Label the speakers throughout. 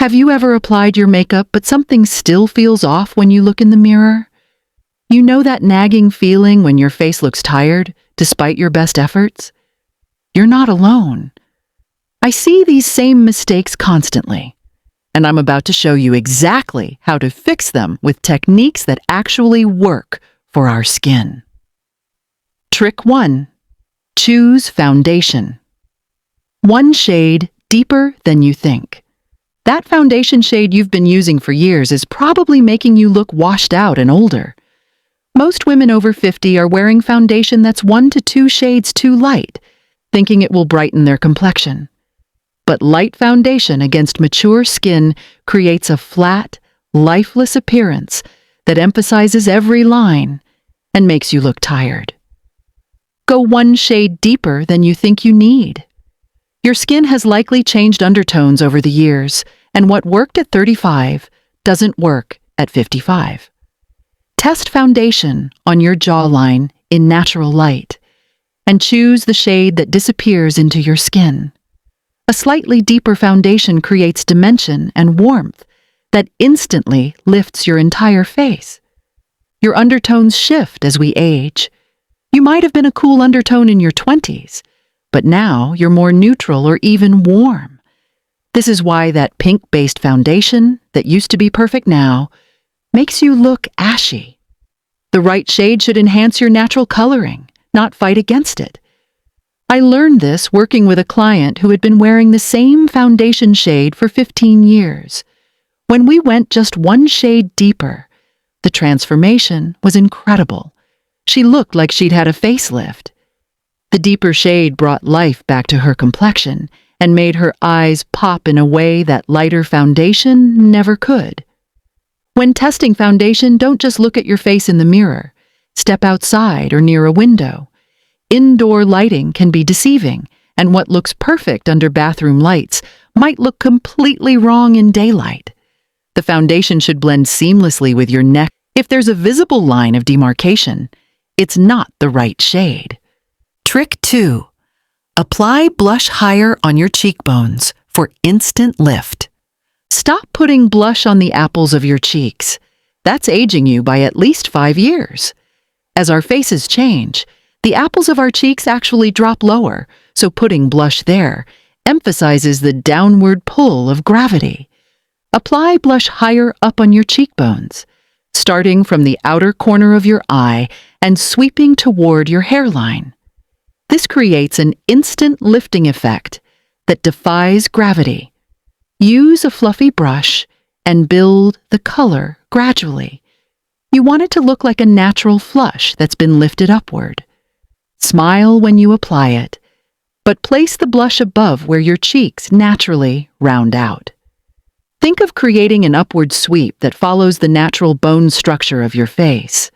Speaker 1: Have you ever applied your makeup but something still feels off when you look in the mirror? You know that nagging feeling when your face looks tired, despite your best efforts? You're not alone. I see these same mistakes constantly, and I'm about to show you exactly how to fix them with techniques that actually work for our skin. Trick 1. Choose foundation. One shade deeper than you think. That foundation shade you've been using for years is probably making you look washed out and older. Most women over 50 are wearing foundation that's 1 to 2 shades too light, thinking it will brighten their complexion. But light foundation against mature skin creates a flat, lifeless appearance that emphasizes every line and makes you look tired. Go 1 shade deeper than you think you need. Your skin has likely changed undertones over the years, and what worked at 35 doesn't work at 55. Test foundation on your jawline in natural light, and choose the shade that disappears into your skin. A slightly deeper foundation creates dimension and warmth that instantly lifts your entire face. Your undertones shift as we age. You might have been a cool undertone in your 20s, but now you're more neutral or even warm. This is why that pink-based foundation that used to be perfect now makes you look ashy. The right shade should enhance your natural coloring, not fight against it. I learned this working with a client who had been wearing the same foundation shade for 15 years. When we went just 1 shade deeper, the transformation was incredible. She looked like she'd had a facelift. The deeper shade brought life back to her complexion and made her eyes pop in a way that lighter foundation never could. When testing foundation, don't just look at your face in the mirror. Step outside or near a window. Indoor lighting can be deceiving, and what looks perfect under bathroom lights might look completely wrong in daylight. The foundation should blend seamlessly with your neck. If there's a visible line of demarcation, it's not the right shade. Trick 2. Apply blush higher on your cheekbones for instant lift. Stop putting blush on the apples of your cheeks. That's aging you by at least 5 years. As our faces change, the apples of our cheeks actually drop lower, so putting blush there emphasizes the downward pull of gravity. Apply blush higher up on your cheekbones, starting from the outer corner of your eye and sweeping toward your hairline. This creates an instant lifting effect that defies gravity. Use a fluffy brush and build the color gradually. You want it to look like a natural flush that's been lifted upward. Smile when you apply it, but place the blush above where your cheeks naturally round out. Think of creating an upward sweep that follows the natural bone structure of your face.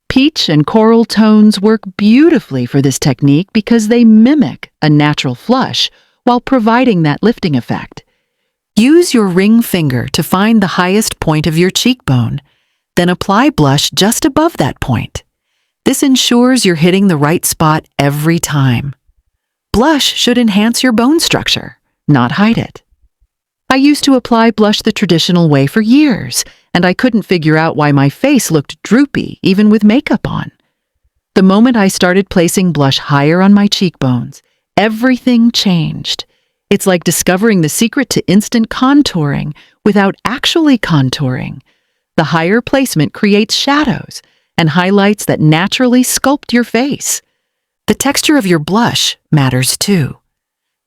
Speaker 1: Peach and coral tones work beautifully for this technique because they mimic a natural flush while providing that lifting effect. Use your ring finger to find the highest point of your cheekbone, then apply blush just above that point. This ensures you're hitting the right spot every time. Blush should enhance your bone structure, not hide it. I used to apply blush the traditional way for years, and I couldn't figure out why my face looked droopy even with makeup on. The moment I started placing blush higher on my cheekbones, everything changed. It's like discovering the secret to instant contouring without actually contouring. The higher placement creates shadows and highlights that naturally sculpt your face. The texture of your blush matters too.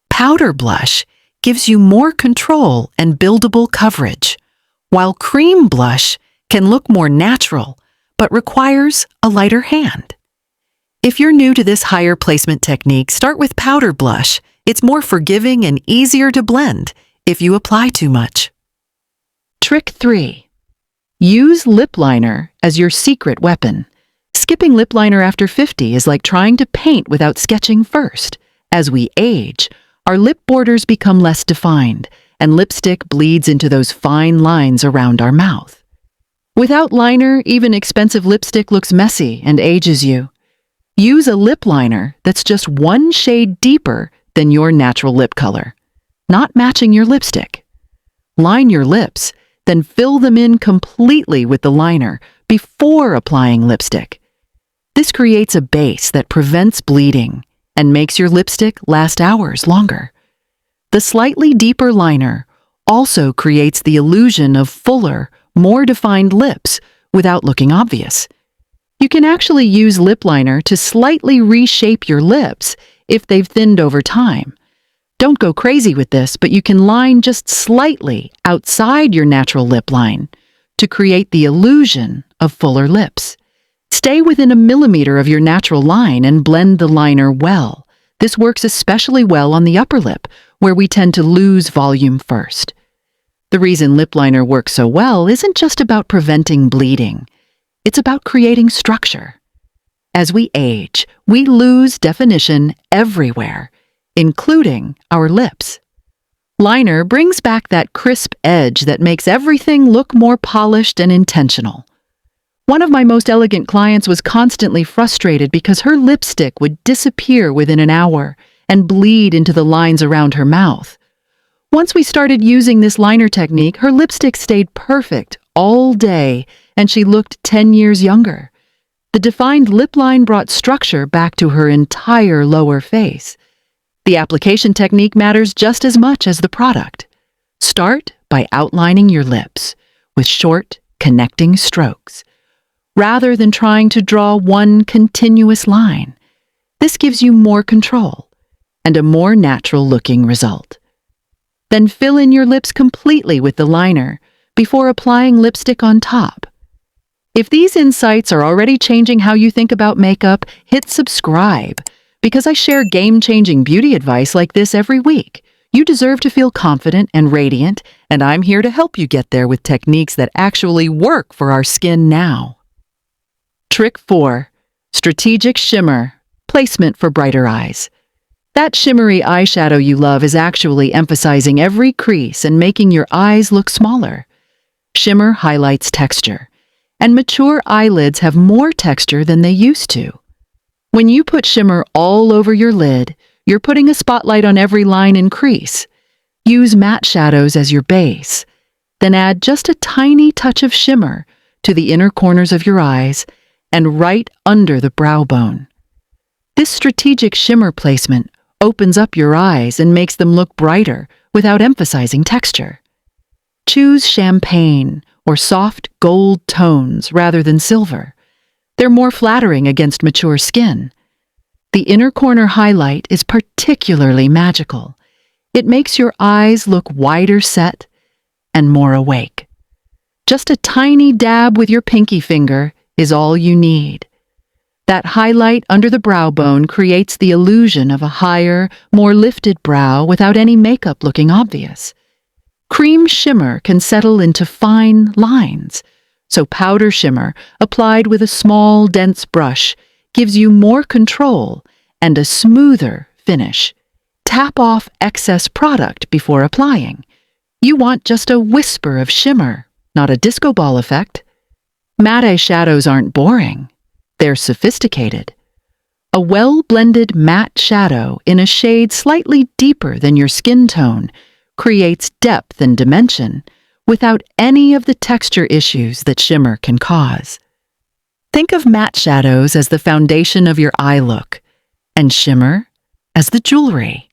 Speaker 1: Powder blush gives you more control and buildable coverage, while cream blush can look more natural but requires a lighter hand. If you're new to this higher placement technique, start with powder blush. It's more forgiving and easier to blend if you apply too much. Trick 3. Use lip liner as your secret weapon. Skipping lip liner after 50 is like trying to paint without sketching first. As we age, our lip borders become less defined, and lipstick bleeds into those fine lines around our mouth. Without liner, even expensive lipstick looks messy and ages you. Use a lip liner that's just 1 shade deeper than your natural lip color, not matching your lipstick. Line your lips, then fill them in completely with the liner before applying lipstick. This creates a base that prevents bleeding and makes your lipstick last hours longer. The slightly deeper liner also creates the illusion of fuller, more defined lips without looking obvious. You can actually use lip liner to slightly reshape your lips if they've thinned over time. Don't go crazy with this, but you can line just slightly outside your natural lip line to create the illusion of fuller lips. Stay within a millimeter of your natural line and blend the liner well. This works especially well on the upper lip, where we tend to lose volume first. The reason lip liner works so well isn't just about preventing bleeding. It's about creating structure. As we age, we lose definition everywhere, including our lips. Liner brings back that crisp edge that makes everything look more polished and intentional. One of my most elegant clients was constantly frustrated because her lipstick would disappear within an hour and bleed into the lines around her mouth. Once we started using this liner technique, her lipstick stayed perfect all day and she looked 10 years younger. The defined lip line brought structure back to her entire lower face. The application technique matters just as much as the product. Start by outlining your lips with short, connecting strokes, rather than trying to draw one continuous line. This gives you more control and a more natural-looking result. Then fill in your lips completely with the liner before applying lipstick on top. If these insights are already changing how you think about makeup, hit subscribe, because I share game-changing beauty advice like this every week. You deserve to feel confident and radiant, and I'm here to help you get there with techniques that actually work for our skin now. Trick 4. Strategic Shimmer. Placement for brighter eyes. That shimmery eyeshadow you love is actually emphasizing every crease and making your eyes look smaller. Shimmer highlights texture, and mature eyelids have more texture than they used to. When you put shimmer all over your lid, you're putting a spotlight on every line and crease. Use matte shadows as your base, then add just a tiny touch of shimmer to the inner corners of your eyes and right under the brow bone. This strategic shimmer placement opens up your eyes and makes them look brighter without emphasizing texture. Choose champagne or soft gold tones rather than silver. They're more flattering against mature skin. The inner corner highlight is particularly magical. It makes your eyes look wider set and more awake. Just a tiny dab with your pinky finger is all you need. That highlight under the brow bone creates the illusion of a higher, more lifted brow without any makeup looking obvious. Cream shimmer can settle into fine lines, so powder shimmer applied with a small, dense brush gives you more control and a smoother finish. Tap off excess product before applying. You want just a whisper of shimmer, not a disco ball effect. Matte shadows aren't boring. They're sophisticated. A well-blended matte shadow in a shade slightly deeper than your skin tone creates depth and dimension without any of the texture issues that shimmer can cause. Think of matte shadows as the foundation of your eye look, and shimmer as the jewelry.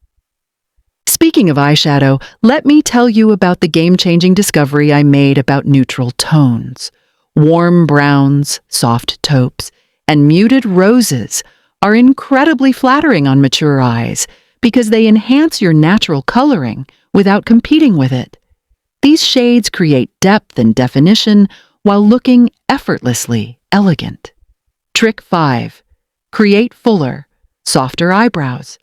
Speaker 1: Speaking of eyeshadow, let me tell you about the game-changing discovery I made about neutral tones. Warm browns, soft taupes, and muted roses are incredibly flattering on mature eyes because they enhance your natural coloring without competing with it. These shades create depth and definition while looking effortlessly elegant. Trick 5. Create fuller, softer eyebrows.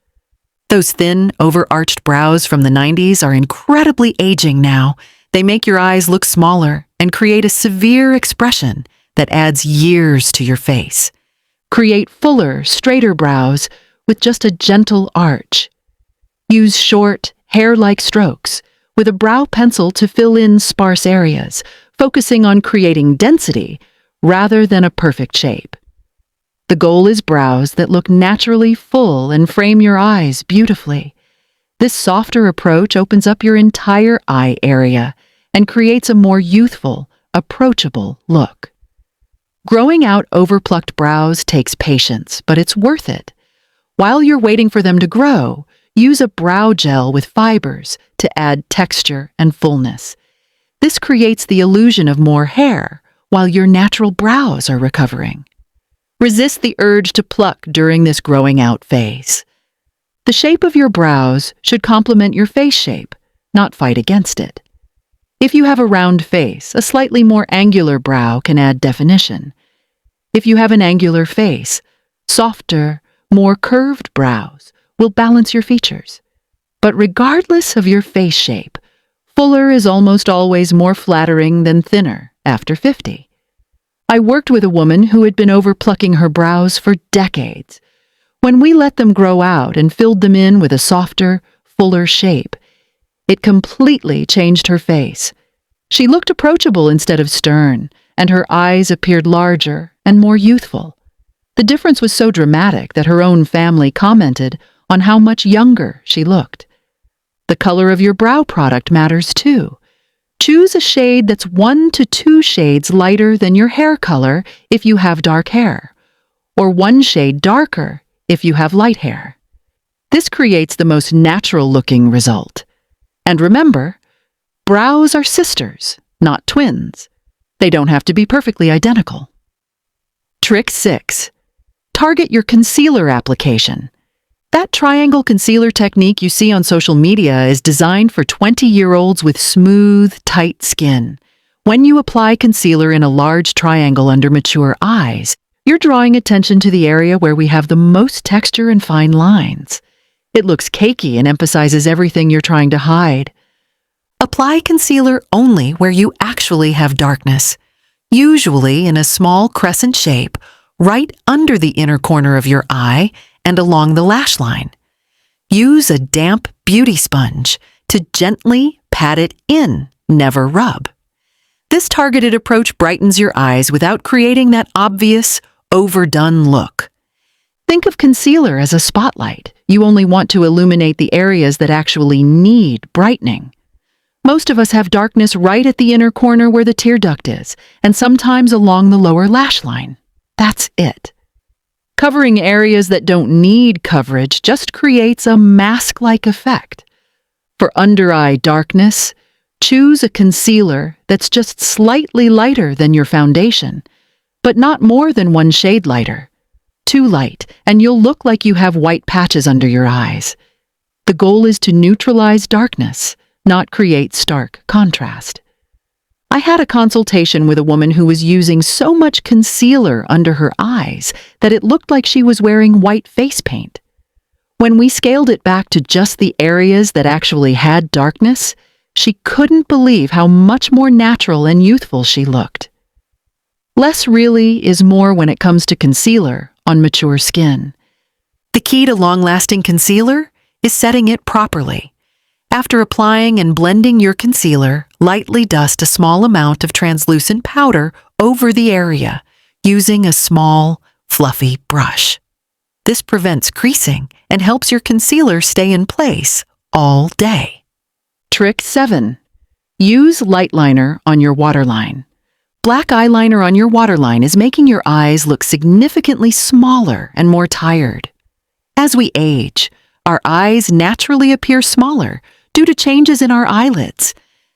Speaker 1: Those thin, overarched brows from the 90s are incredibly aging now. They make your eyes look smaller and create a severe expression that adds years to your face. Create fuller, straighter brows with just a gentle arch. Use short, hair-like strokes with a brow pencil to fill in sparse areas, focusing on creating density rather than a perfect shape. The goal is brows that look naturally full and frame your eyes beautifully. This softer approach opens up your entire eye area and creates a more youthful, approachable look. Growing out overplucked brows takes patience, but it's worth it. While you're waiting for them to grow, use a brow gel with fibers to add texture and fullness. This creates the illusion of more hair while your natural brows are recovering. Resist the urge to pluck during this growing out phase. The shape of your brows should complement your face shape, not fight against it. If you have a round face, a slightly more angular brow can add definition. If you have an angular face, softer, more curved brows will balance your features. But regardless of your face shape, fuller is almost always more flattering than thinner after 50. I worked with a woman who had been overplucking her brows for decades. When we let them grow out and filled them in with a softer, fuller shape, it completely changed her face. She looked approachable instead of stern, and her eyes appeared larger and more youthful. The difference was so dramatic that her own family commented on how much younger she looked. The color of your brow product matters too. Choose a shade that's 1 to 2 shades lighter than your hair color if you have dark hair, or 1 shade darker if you have light hair. This creates the most natural-looking result. And remember, brows are sisters, not twins. They don't have to be perfectly identical. Trick 6. Target your concealer application. That triangle concealer technique you see on social media is designed for 20-year-olds with smooth, tight skin. When you apply concealer in a large triangle under mature eyes, you're drawing attention to the area where we have the most texture and fine lines. It looks cakey and emphasizes everything you're trying to hide. Apply concealer only where you actually have darkness, usually in a small crescent shape, right under the inner corner of your eye and along the lash line. Use a damp beauty sponge to gently pat it in, never rub. This targeted approach brightens your eyes without creating that obvious, overdone look. Think of concealer as a spotlight. You only want to illuminate the areas that actually need brightening. Most of us have darkness right at the inner corner where the tear duct is, and sometimes along the lower lash line. That's it. Covering areas that don't need coverage just creates a mask-like effect. For under-eye darkness, choose a concealer that's just slightly lighter than your foundation, but not more than 1 shade lighter. Too light, and you'll look like you have white patches under your eyes. The goal is to neutralize darkness, not create stark contrast. I had a consultation with a woman who was using so much concealer under her eyes that it looked like she was wearing white face paint. When we scaled it back to just the areas that actually had darkness, she couldn't believe how much more natural and youthful she looked. Less really is more when it comes to concealer on mature skin. The key to long-lasting concealer is setting it properly. After applying and blending your concealer, lightly dust a small amount of translucent powder over the area using a small, fluffy brush. This prevents creasing and helps your concealer stay in place all day. Trick 7. Use light liner on your waterline. Black eyeliner on your waterline is making your eyes look significantly smaller and more tired. As we age, our eyes naturally appear smaller due to changes in our eyelids,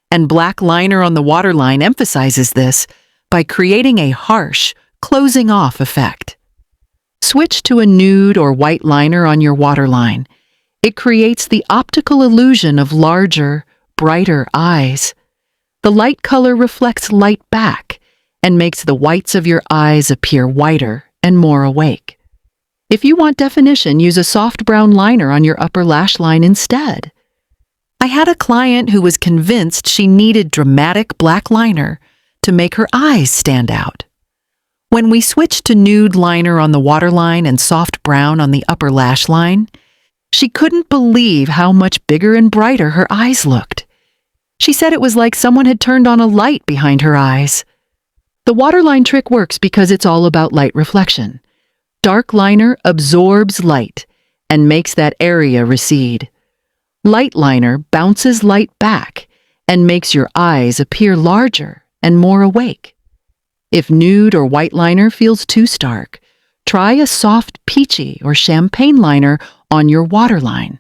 Speaker 1: and black liner on the waterline emphasizes this by creating a harsh, closing-off effect. Switch to a nude or white liner on your waterline. It creates the optical illusion of larger, brighter eyes. The light color reflects light back and makes the whites of your eyes appear whiter and more awake. If you want definition, use a soft brown liner on your upper lash line instead. I had a client who was convinced she needed dramatic black liner to make her eyes stand out. When we switched to nude liner on the waterline and soft brown on the upper lash line, she couldn't believe how much bigger and brighter her eyes looked. She said it was like someone had turned on a light behind her eyes. The waterline trick works because it's all about light reflection. Dark liner absorbs light and makes that area recede. Light liner bounces light back and makes your eyes appear larger and more awake. If nude or white liner feels too stark, try a soft peachy or champagne liner on your waterline.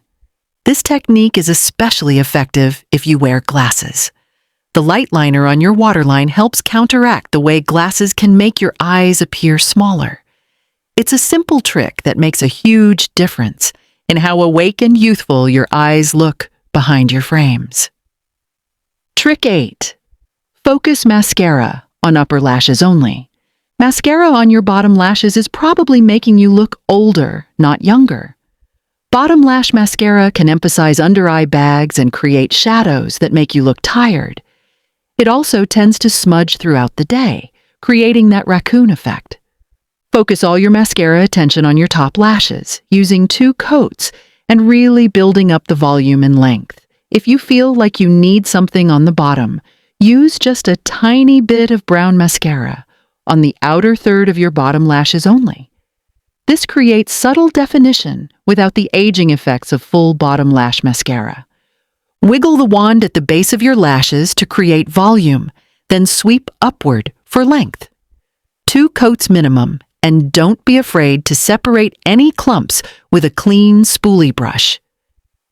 Speaker 1: This technique is especially effective if you wear glasses. The light liner on your waterline helps counteract the way glasses can make your eyes appear smaller. It's a simple trick that makes a huge difference in how awake and youthful your eyes look behind your frames. Trick 8. Focus mascara on upper lashes only. Mascara on your bottom lashes is probably making you look older, not younger. Bottom lash mascara can emphasize under-eye bags and create shadows that make you look tired. It also tends to smudge throughout the day, creating that raccoon effect. Focus all your mascara attention on your top lashes, using 2 coats and really building up the volume and length. If you feel like you need something on the bottom, use just a tiny bit of brown mascara on the outer third of your bottom lashes only. This creates subtle definition without the aging effects of full bottom lash mascara. Wiggle the wand at the base of your lashes to create volume, then sweep upward for length. 2 coats minimum, and don't be afraid to separate any clumps with a clean spoolie brush.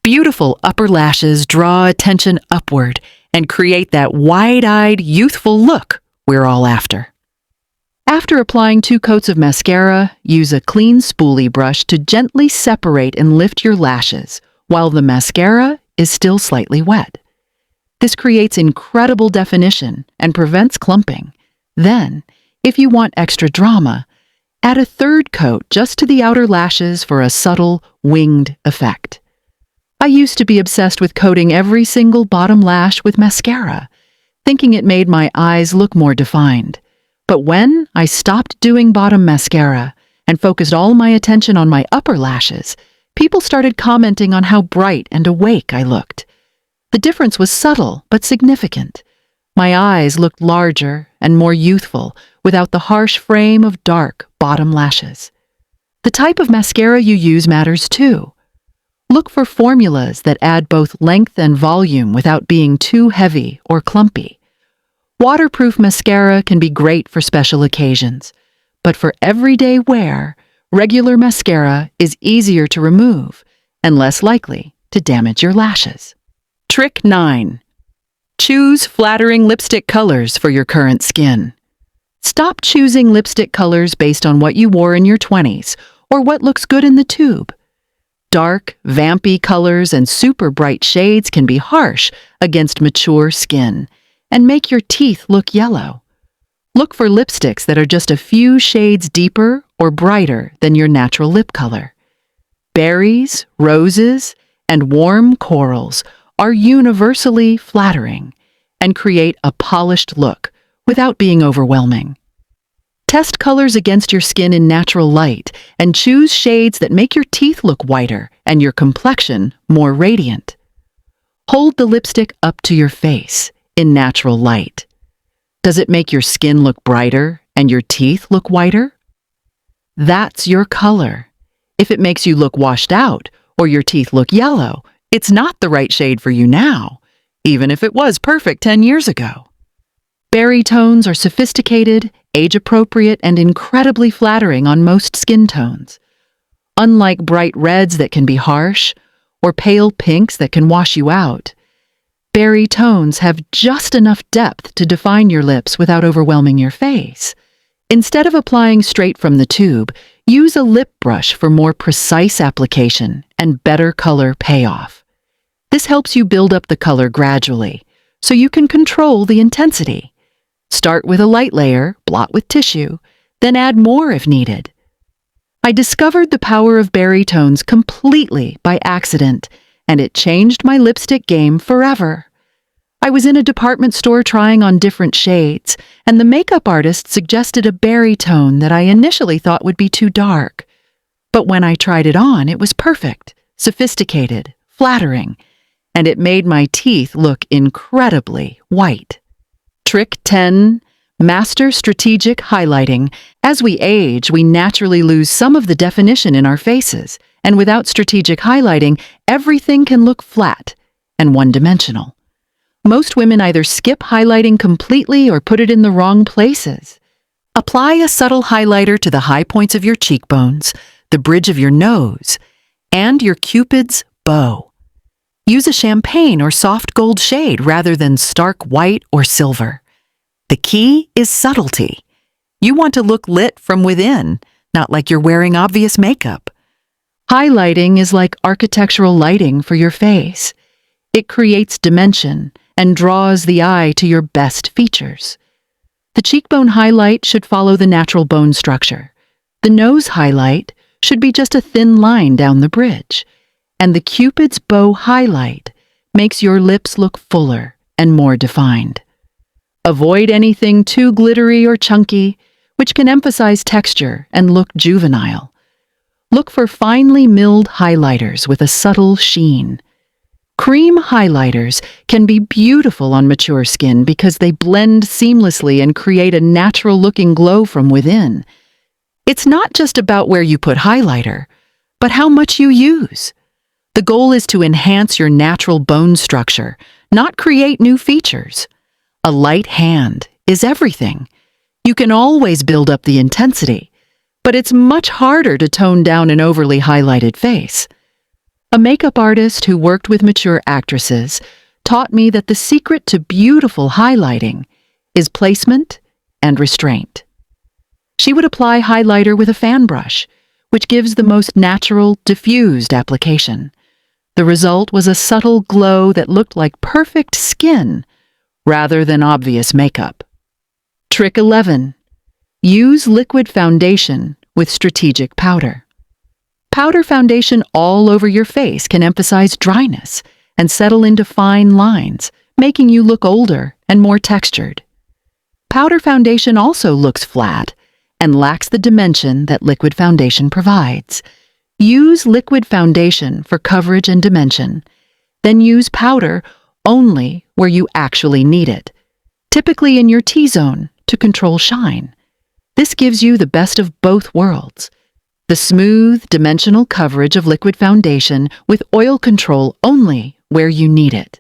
Speaker 1: Beautiful upper lashes draw attention upward and create that wide-eyed, youthful look we're all after. After applying 2 coats of mascara, use a clean spoolie brush to gently separate and lift your lashes while the mascara is still slightly wet. This creates incredible definition and prevents clumping. Then, if you want extra drama, add a 3rd coat just to the outer lashes for a subtle, winged effect. I used to be obsessed with coating every single bottom lash with mascara, thinking it made my eyes look more defined. But when I stopped doing bottom mascara and focused all my attention on my upper lashes, people started commenting on how bright and awake I looked. The difference was subtle but significant. My eyes looked larger and more youthful without the harsh frame of dark bottom lashes. The type of mascara you use matters too. Look for formulas that add both length and volume without being too heavy or clumpy. Waterproof mascara can be great for special occasions, but for everyday wear, regular mascara is easier to remove and less likely to damage your lashes. Trick 9. Choose flattering lipstick colors for your current skin. Stop choosing lipstick colors based on what you wore in your 20s or what looks good in the tube. Dark, vampy colors and super bright shades can be harsh against mature skin and make your teeth look yellow. Look for lipsticks that are just a few shades deeper or brighter than your natural lip color. Berries, roses, and warm corals are universally flattering and create a polished look without being overwhelming. Test colors against your skin in natural light and choose shades that make your teeth look whiter and your complexion more radiant. Hold the lipstick up to your face in natural light. Does it make your skin look brighter and your teeth look whiter? That's your color. If it makes you look washed out or your teeth look yellow, it's not the right shade for you now, even if it was perfect 10 years ago. Berry tones are sophisticated, age-appropriate, and incredibly flattering on most skin tones. Unlike bright reds that can be harsh, or pale pinks that can wash you out, berry tones have just enough depth to define your lips without overwhelming your face. Instead of applying straight from the tube, use a lip brush for more precise application and better color payoff. This helps you build up the color gradually, so you can control the intensity. Start with a light layer, blot with tissue, then add more if needed. I discovered the power of berry tones completely by accident, and it changed my lipstick game forever. I was in a department store trying on different shades, and the makeup artist suggested a berry tone that I initially thought would be too dark. But when I tried it on, it was perfect, sophisticated, flattering, and it made my teeth look incredibly white. Trick 10. Master strategic highlighting. As we age, we naturally lose some of the definition in our faces, and without strategic highlighting, everything can look flat and one-dimensional. Most women either skip highlighting completely or put it in the wrong places. Apply a subtle highlighter to the high points of your cheekbones, the bridge of your nose, and your Cupid's bow. Use a champagne or soft gold shade rather than stark white or silver. The key is subtlety. You want to look lit from within, not like you're wearing obvious makeup. Highlighting is like architectural lighting for your face. It creates dimension and draws the eye to your best features. The cheekbone highlight should follow the natural bone structure. The nose highlight should be just a thin line down the bridge. And the Cupid's bow highlight makes your lips look fuller and more defined. Avoid anything too glittery or chunky, which can emphasize texture and look juvenile. Look for finely milled highlighters with a subtle sheen. Cream highlighters can be beautiful on mature skin because they blend seamlessly and create a natural-looking glow from within. It's not just about where you put highlighter, but how much you use. The goal is to enhance your natural bone structure, not create new features. A light hand is everything. You can always build up the intensity, but it's much harder to tone down an overly highlighted face. A makeup artist who worked with mature actresses taught me that the secret to beautiful highlighting is placement and restraint. She would apply highlighter with a fan brush, which gives the most natural, diffused application. The result was a subtle glow that looked like perfect skin rather than obvious makeup. Trick 11. Use liquid foundation with strategic powder. Powder foundation all over your face can emphasize dryness and settle into fine lines, making you look older and more textured. Powder foundation also looks flat and lacks the dimension that liquid foundation provides. Use liquid foundation for coverage and dimension, then use powder only where you actually need it, typically in your T-zone to control shine. This gives you the best of both worlds. The smooth, dimensional coverage of liquid foundation with oil control only where you need it.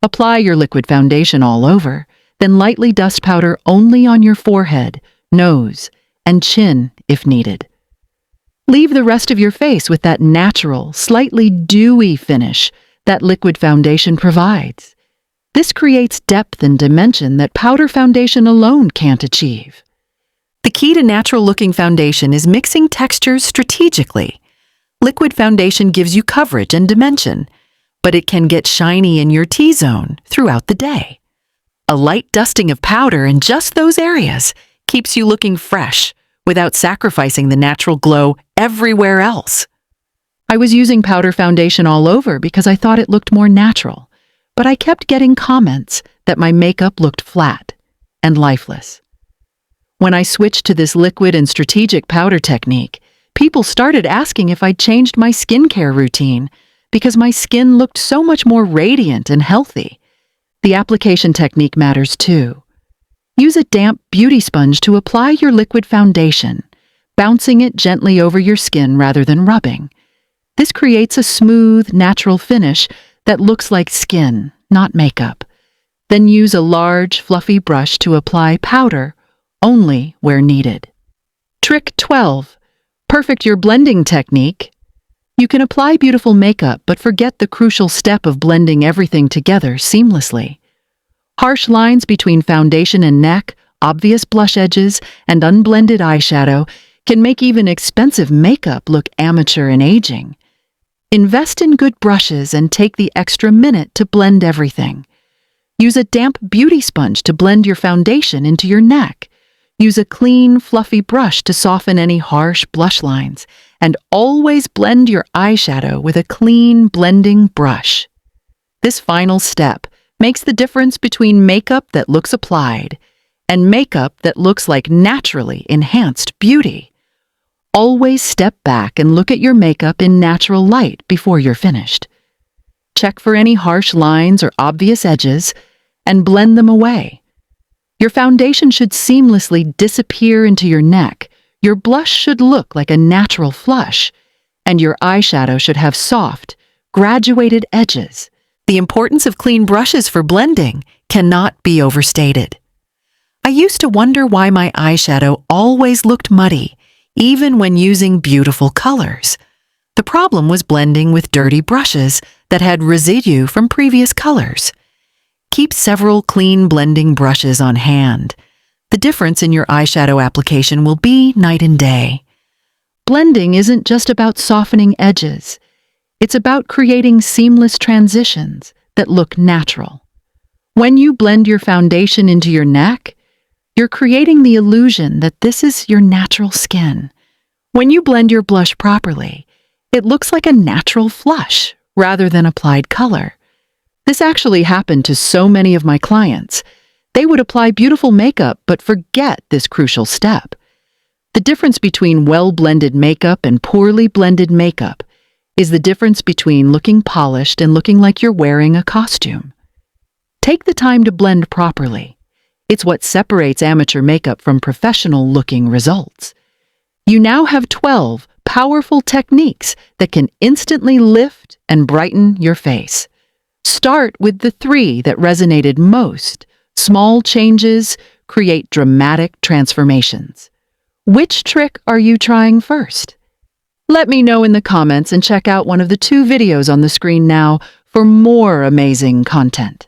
Speaker 1: Apply your liquid foundation all over, then lightly dust powder only on your forehead, nose, and chin if needed. Leave the rest of your face with that natural, slightly dewy finish that liquid foundation provides. This creates depth and dimension that powder foundation alone can't achieve. The key to natural-looking foundation is mixing textures strategically. Liquid foundation gives you coverage and dimension, but it can get shiny in your T-zone throughout the day. A light dusting of powder in just those areas keeps you looking fresh without sacrificing the natural glow everywhere else. I was using powder foundation all over because I thought it looked more natural, but I kept getting comments that my makeup looked flat and lifeless. When I switched to this liquid and strategic powder technique, people started asking if I'd changed my skincare routine because my skin looked so much more radiant and healthy. The application technique matters too. Use a damp beauty sponge to apply your liquid foundation, bouncing it gently over your skin rather than rubbing. This creates a smooth, natural finish that looks like skin, not makeup. Then use a large, fluffy brush to apply powder only where needed. Trick 12. Perfect your blending technique. You can apply beautiful makeup but forget the crucial step of blending everything together seamlessly. Harsh lines between foundation and neck, obvious blush edges, and unblended eyeshadow can make even expensive makeup look amateur and aging. Invest in good brushes and take the extra minute to blend everything. Use a damp beauty sponge to blend your foundation into your neck. Use a clean, fluffy brush to soften any harsh blush lines, and always blend your eyeshadow with a clean, blending brush. This final step makes the difference between makeup that looks applied and makeup that looks like naturally enhanced beauty. Always step back and look at your makeup in natural light before you're finished. Check for any harsh lines or obvious edges and blend them away. Your foundation should seamlessly disappear into your neck, your blush should look like a natural flush, and your eyeshadow should have soft, graduated edges The importance of clean brushes for blending cannot be overstated. I used to wonder why my eyeshadow always looked muddy, even when using beautiful colors. The problem was blending with dirty brushes that had residue from previous colors. Keep several clean blending brushes on hand. The difference in your eyeshadow application will be night and day. Blending isn't just about softening edges. It's about creating seamless transitions that look natural. When you blend your foundation into your neck, you're creating the illusion that this is your natural skin. When you blend your blush properly, it looks like a natural flush rather than applied color. This actually happened to so many of my clients. They would apply beautiful makeup but forget this crucial step. The difference between well-blended makeup and poorly blended makeup is the difference between looking polished and looking like you're wearing a costume. Take the time to blend properly. It's what separates amateur makeup from professional-looking results. You now have 12 powerful techniques that can instantly lift and brighten your face. Start with the 3 that resonated most. Small changes create dramatic transformations. Which trick are you trying first? Let me know in the comments and check out one of the 2 videos on the screen now for more amazing content.